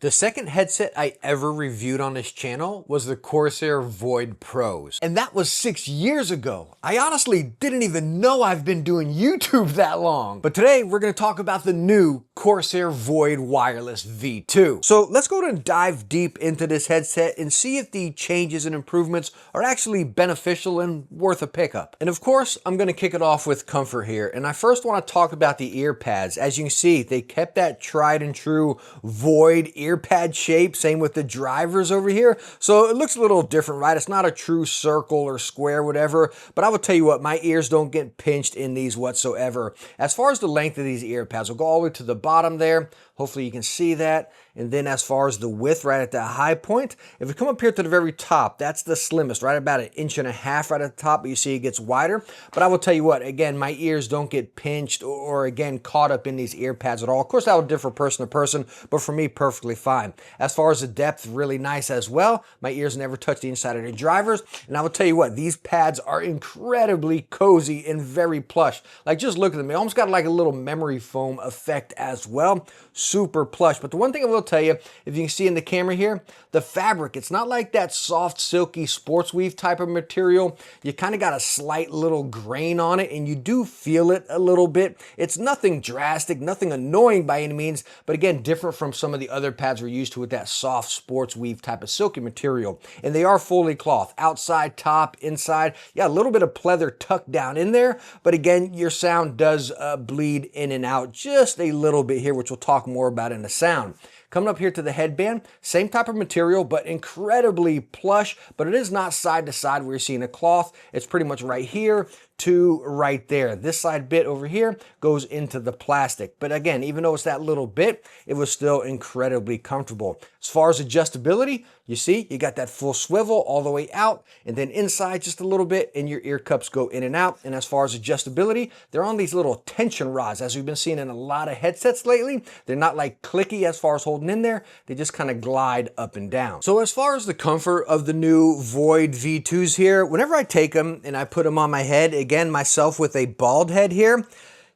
The second headset I ever reviewed on this channel was the Corsair Void Pros, and that was 6 years ago. I honestly didn't even know I've been doing YouTube that long. But today we're going to talk about the new Corsair Void Wireless V2. So let's go and dive deep into this headset and see if the changes and improvements are actually beneficial and worth a pickup. And of course, I'm going to kick it off with comfort here. And I first want to talk about the ear pads. As you can see, they kept that tried and true Void ear pad shape, same with the drivers over here. So it looks a little different, right? It's not a true circle or square, whatever, but I will tell you what, my ears don't get pinched in these whatsoever. As far as the length of these ear pads, we'll go all the way to the bottom there. Hopefully you can see that. And then as far as the width, right at that high point, if we come up here to the very top, that's the slimmest, right about 1.5 inches right at the top, but you see it gets wider. But I will tell you what, again, my ears don't get pinched or again, caught up in these ear pads at all. Of course, that will differ person to person, but for me, perfectly fine. As far as the depth, really nice as well. My ears never touch the inside of the drivers. And I will tell you what, these pads are incredibly cozy and very plush. Like, just look at them. They almost got like a little memory foam effect as well. Super plush. But the one thing I will tell you, if you can see in the camera here, the fabric, it's not like that soft, silky sports weave type of material. You kind of got a slight little grain on it, and you do feel it a little bit. It's nothing drastic, nothing annoying by any means, but again, different from some of the other pads we're used to with that soft sports weave type of silky material. And they are fully cloth, outside, top, inside. Yeah, a little bit of pleather tucked down in there, but again, your sound does bleed in and out just a little bit here, which we'll talk more about in the sound. Coming up here to the headband, same type of material, but incredibly plush, but it is not side to side where you're seeing a cloth. It's pretty much right here to right there. This side bit over here goes into the plastic. But again, even though it's that little bit, it was still incredibly comfortable. As far as adjustability, you see, you got that full swivel all the way out, and then inside just a little bit, and your ear cups go in and out. And as far as adjustability, they're on these little tension rods, as we've been seeing in a lot of headsets lately. They're not like clicky as far as holding in there. They just kind of glide up and down. So as far as the comfort of the new Void V2s here, whenever I take them and I put them on my head, again, myself with a bald head here,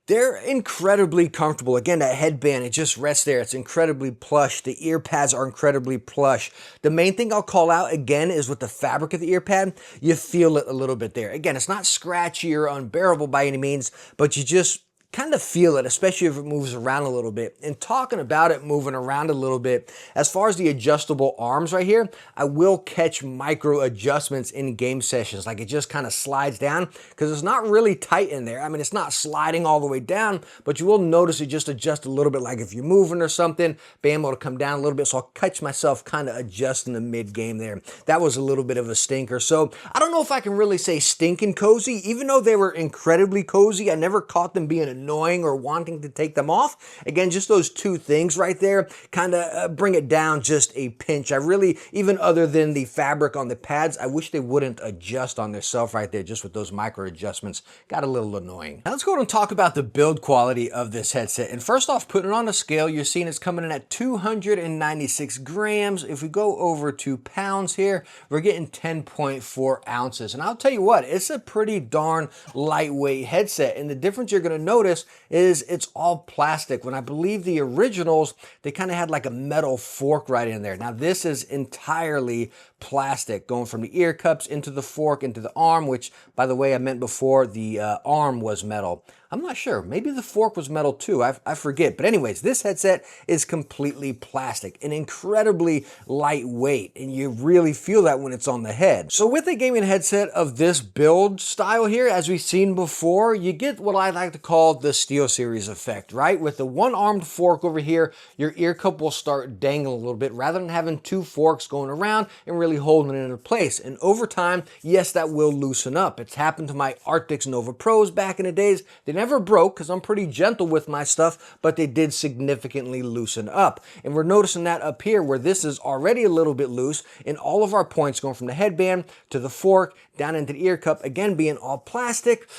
they're incredibly comfortable. Again, that headband, it just rests there. It's incredibly plush. The ear pads are incredibly plush. The main thing I'll call out again is with the fabric of the ear pad, you feel it a little bit there. Again, it's not scratchy or unbearable by any means, but you just kind of feel it, especially if it moves around a little bit. And talking about it moving around a little bit, as far as the adjustable arms right here, I will catch micro adjustments in game sessions. Like, it just kind of slides down because it's not really tight in there. I mean, it's not sliding all the way down, but you will notice it just adjusts a little bit. Like if you're moving or something, being able to come down a little bit. So I'll catch myself kind of adjusting the mid game there. That was a little bit of a stinker. So I don't know if I can really say stinking cozy, even though they were incredibly cozy. I never caught them being annoying or wanting to take them off. Again, just those two things right there kind of bring it down just a pinch. I really, even other than the fabric on the pads, I wish they wouldn't adjust on themselves right there, just with those micro adjustments. Got a little annoying. Now let's go and talk about the build quality of this headset. And first off, putting it on a scale, you're seeing it's coming in at 296 grams. If we go over to pounds here, we're getting 10.4 ounces. And I'll tell you what, it's a pretty darn lightweight headset. And the difference you're going to notice is it's all plastic. When I believe the originals, they kind of had like a metal fork right in there. Now this is entirely plastic, going from the ear cups into the fork into the arm, which, by the way, I meant before the arm was metal. I'm not sure. Maybe the fork was metal too. I forget. But anyways, this headset is completely plastic and incredibly lightweight. And you really feel that when it's on the head. So with a gaming headset of this build style here, as we've seen before, you get what I like to call the SteelSeries effect, right? With the one-armed fork over here, your ear cup will start dangling a little bit rather than having two forks going around and really holding it into place. And over time, yes, that will loosen up. It's happened to my Arctics Nova Pros back in the days. They never broke because I'm pretty gentle with my stuff, but they did significantly loosen up. And we're noticing that up here where this is already a little bit loose, and all of our points going from the headband to the fork down into the ear cup, again being all plastic.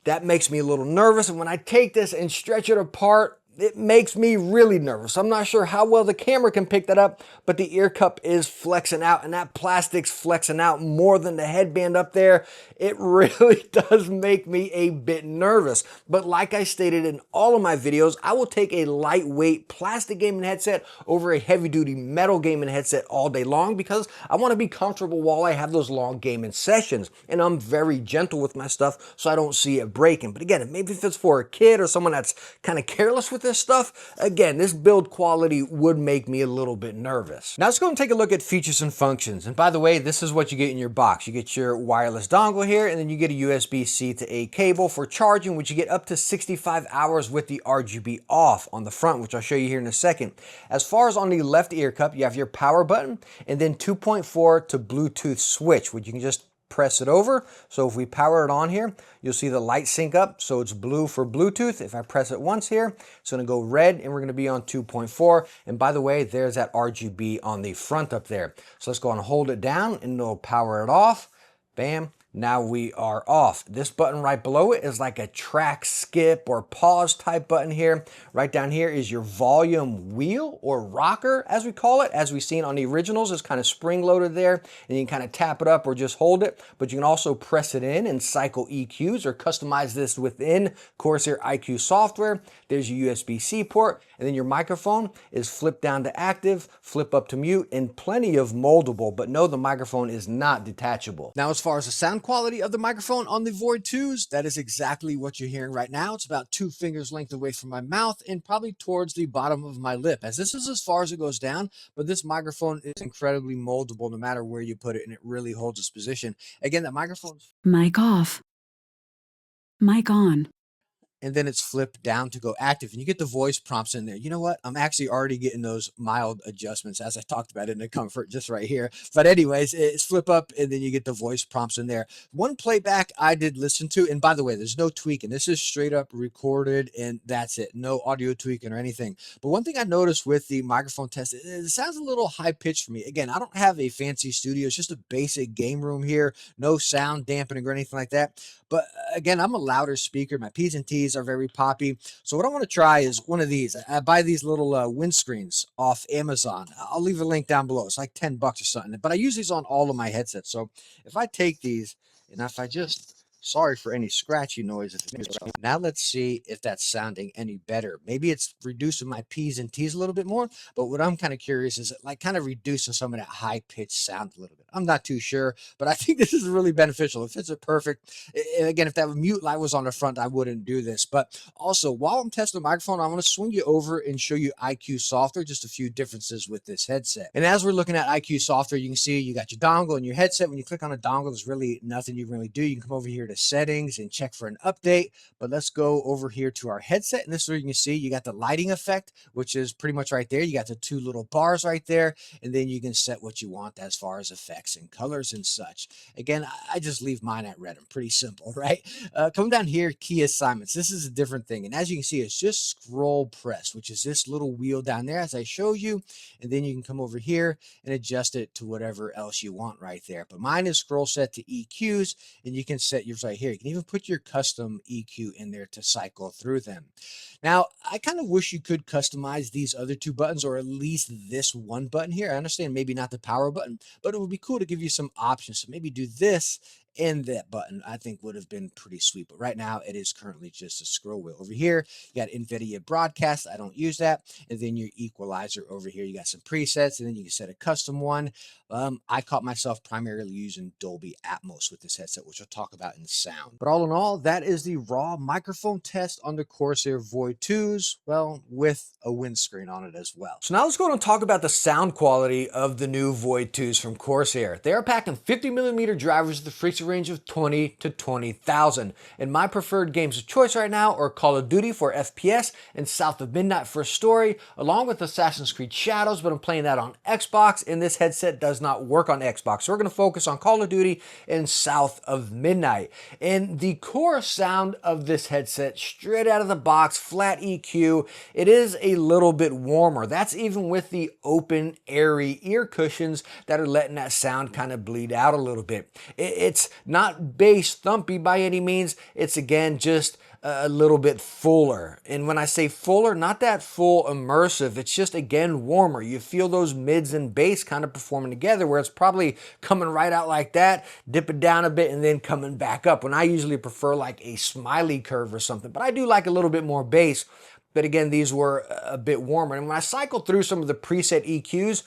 That makes me a little nervous. And when I take this and stretch it apart, it makes me really nervous. I'm not sure how well the camera can pick that up, but the ear cup is flexing out, and that plastic's flexing out more than the headband up there. It really does make me a bit nervous. But like I stated in all of my videos, I will take a lightweight plastic gaming headset over a heavy-duty metal gaming headset all day long because I want to be comfortable while I have those long gaming sessions. And I'm very gentle with my stuff so I don't see it breaking. But again, maybe if it's for a kid or someone that's kind of careless with this stuff, again, this build quality would make me a little bit nervous. Now let's go and take a look at features and functions. And by the way, this is what you get in your box. You get your wireless dongle here, and then you get a USB-C to A cable for charging, which you get up to 65 hours with the RGB off on the front, which I'll show you here in a second. As far as on the left ear cup, you have your power button and then 2.4 to Bluetooth switch, which you can just press it over. So if we power it on here, you'll see the light sync up. So it's blue for Bluetooth. If I press it once here, it's going to go red and we're going to be on 2.4. And by the way, there's that RGB on the front up there. So let's go and hold it down and it'll power it off. Bam. Now we are off. This button right below it is like a track, skip, or pause type button here. Right down here is your volume wheel or rocker, as we call it. As we've seen on the originals, it's kind of spring-loaded there, and you can kind of tap it up or just hold it, but you can also press it in and cycle EQs or customize this within Corsair IQ software. There's your USB-C port, and then your microphone is flip down to active, flip up to mute, and plenty of moldable, but no, the microphone is not detachable. Now, as far as the sound quality of the microphone on the Void 2s, that is exactly what you're hearing right now. It's about 2 fingers length away from my mouth and probably towards the bottom of my lip, as this is as far as it goes down, but this microphone is incredibly moldable no matter where you put it, and it really holds its position. Again, that microphone's mic off, mic on. And then it's flipped down to go active, and you get the voice prompts in there. You know what? I'm actually already getting those mild adjustments as I talked about in the comfort just right here. But anyways, it's flip up and then you get the voice prompts in there. One playback I did listen to, and by the way, there's no tweaking. This is straight up recorded and that's it. No audio tweaking or anything. But one thing I noticed with the microphone test, it sounds a little high pitched for me. Again, I don't have a fancy studio. It's just a basic game room here. No sound dampening or anything like that. But again, I'm a louder speaker. My P's and T's are very poppy. So what I want to try is one of these. I buy these little windscreens off Amazon. I'll leave a link down below. It's like $10 or something. But I use these on all of my headsets. So if I take these and if I just... Sorry for any scratchy noise. Now let's see if that's sounding any better. Maybe it's reducing my P's and T's a little bit more, but what I'm kind of curious is it like kind of reducing some of that high-pitched sound a little bit. I'm not too sure, but I think this is really beneficial. If it's a perfect, and again, if that mute light was on the front, I wouldn't do this. But also, while I'm testing the microphone, I want to swing you over and show you IQ software, just a few differences with this headset. And as we're looking at IQ software, you can see you got your dongle and your headset. When you click on a dongle, there's really nothing you can really do. You can come over here to settings and check for an update, but let's go over here to our headset, and this is where you can see you got the lighting effect, which is pretty much right there. You got the 2 little bars right there, and then you can set what you want as far as effects and colors and such. Again, I just leave mine at red. I'm pretty simple, right? Come down here, key assignments. This is a different thing, and as you can see, it's just scroll press, which is this little wheel down there as I show you, and then you can come over here and adjust it to whatever else you want right there. But mine is scroll set to EQs, and you can set yours right here. You can even put your custom EQ in there to cycle through them. Now, I kind of wish you could customize these other 2 buttons, or at least this one button here. I understand maybe not the power button, but it would be cool to give you some options. So maybe do this and that button, I think would have been pretty sweet. But right now it is currently just a scroll wheel. Over here, you got NVIDIA broadcast. I don't use that. And then your equalizer over here, you got some presets, and then you can set a custom one. I caught myself primarily using Dolby Atmos with this headset, which I'll talk about in sound. But all in all, that is the raw microphone test on the Corsair Void 2s, well, with a windscreen on it as well. So now let's go and talk about the sound quality of the new Void 2s from Corsair. They are packing 50mm drivers with a frequency range of 20 to 20,000. And my preferred games of choice right now are Call of Duty for FPS and South of Midnight for story, along with Assassin's Creed Shadows, but I'm playing that on Xbox, and this headset does not work on Xbox. So we're going to focus on Call of Duty and South of Midnight. And the core sound of this headset, straight out of the box, flat EQ, it is a little bit warmer. That's even with the open, airy ear cushions that are letting that sound kind of bleed out a little bit. It's It's not bass thumpy by any means. It's again just a little bit fuller. And when I say fuller, not that full immersive, it's just again warmer. You feel those mids and bass kind of performing together, where it's probably coming right out like that, dipping down a bit and then coming back up, when I usually prefer like a smiley curve or something. But I do like a little bit more bass. But again, these were a bit warmer. And when I cycled through some of the preset EQs,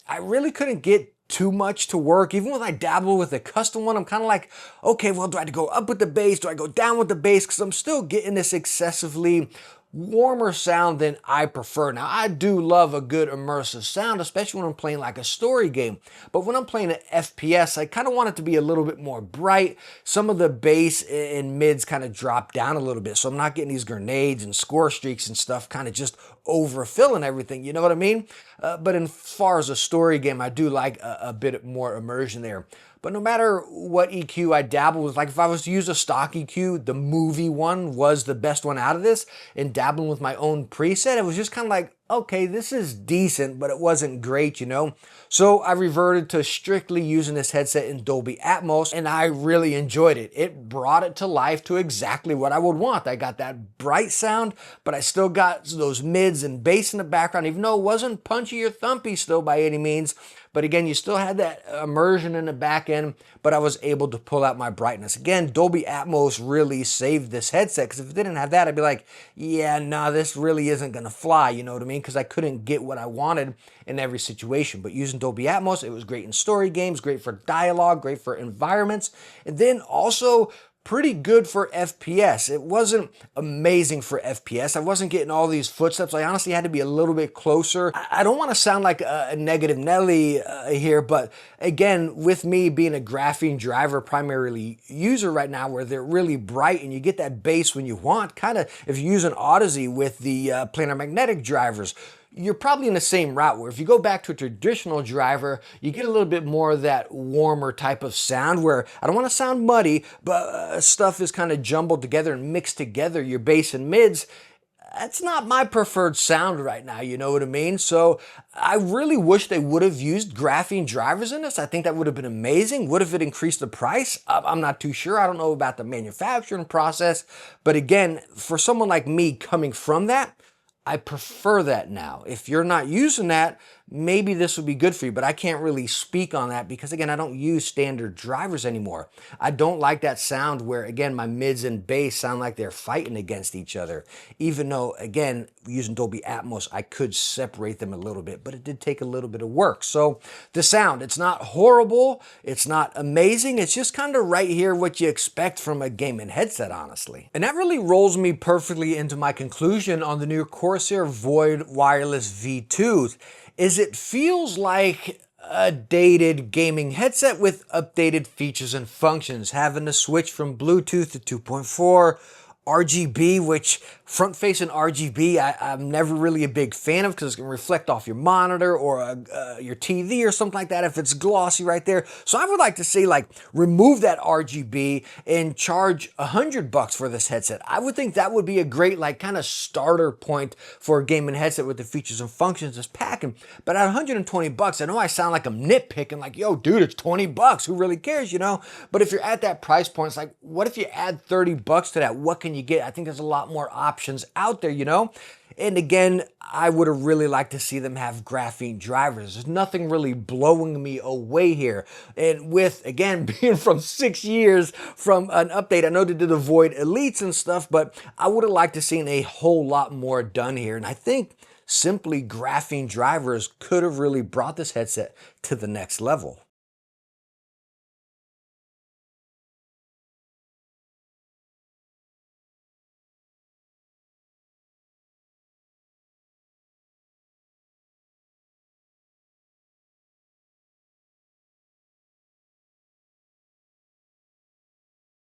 I really couldn't get too much to work. Even when I dabble with a custom one, I'm kind of like, okay, well, do I go up with the bass? Do I go down with the bass? Because I'm still getting this excessively warmer sound than I prefer. Now, I do love a good immersive sound, especially when I'm playing like a story game. But when I'm playing an FPS, I kind of want it to be a little bit more bright. Some of the bass and mids kind of drop down a little bit, so I'm not getting these grenades and score streaks and stuff kind of just overfilling everything, you know what I mean? But as far as a story game, I do like a bit more immersion there. But no matter what EQ I dabble with, like if I was to use a stock EQ, the movie one was the best one out of this. And dabbling with my own preset, it was just kind of like, okay, this is decent, but it wasn't great, you know? So I reverted to strictly using this headset in Dolby Atmos, and I really enjoyed it. It brought it to life to exactly what I would want. I got that bright sound, but I still got those mids and bass in the background, even though it wasn't punchy or thumpy still by any means. But again, you still had that immersion in the back end, but I was able to pull out my brightness. Again, Dolby Atmos really saved this headset, because if it didn't have that, I'd be like, yeah, nah, this really isn't gonna fly, you know what I mean? Because I couldn't get what I wanted in every situation. But using Dolby Atmos, it was great in story games, great for dialogue, great for environments, and then also pretty good for FPS. It wasn't amazing for FPS. I wasn't getting all these footsteps. I honestly had to be a little bit closer. I don't want to sound like a negative Nelly here, but again, with me being a graphene driver primarily user right now, where they're really bright and you get that bass when you want, kind of if you use an Odyssey with the planar magnetic drivers, you're probably in the same route, where if you go back to a traditional driver, you get a little bit more of that warmer type of sound, where I don't want to sound muddy, but stuff is kind of jumbled together and mixed together, your bass and mids. That's not my preferred sound right now, you know what I mean? So I really wish they would have used graphene drivers in this. I think that would have been amazing. Would have it increased the price? I'm not too sure. I don't know about the manufacturing process. But again, for someone like me coming from that, I prefer that now. If you're not using that, maybe this would be good for you, but I can't really speak on that because, again, I don't use standard drivers anymore. I don't like that sound where, again, my mids and bass sound like they're fighting against each other. Even though, again, using Dolby Atmos, I could separate them a little bit, but it did take a little bit of work. So the sound, it's not horrible, it's not amazing, it's just kind of right here what you expect from a gaming headset, honestly. And that really rolls me perfectly into my conclusion on the new Corsair Void Wireless V2. Is it feels like a dated gaming headset with updated features and functions, having to switch from Bluetooth to 2.4, RGB, which front-facing RGB, I'm never really a big fan of because it's going to reflect off your monitor or your TV or something like that if it's glossy right there. So I would like to see, like, remove that RGB and charge $100 for this headset. I would think that would be a great, like, kind of starter point for a gaming headset with the features and functions it's packing. But at $120, I know I sound like I'm nitpicking, like, yo, dude, it's $20. Who really cares, you know? But if you're at that price point, it's like, what if you add $30 to that? What can you get? I think there's a lot more options out there, you know? And again, I would have really liked to see them have graphene drivers. There's nothing really blowing me away here. And with, again, being from 6 years from an update, I know they did the Void Elites and stuff, but I would have liked to seen a whole lot more done here. And I think simply graphene drivers could have really brought this headset to the next level.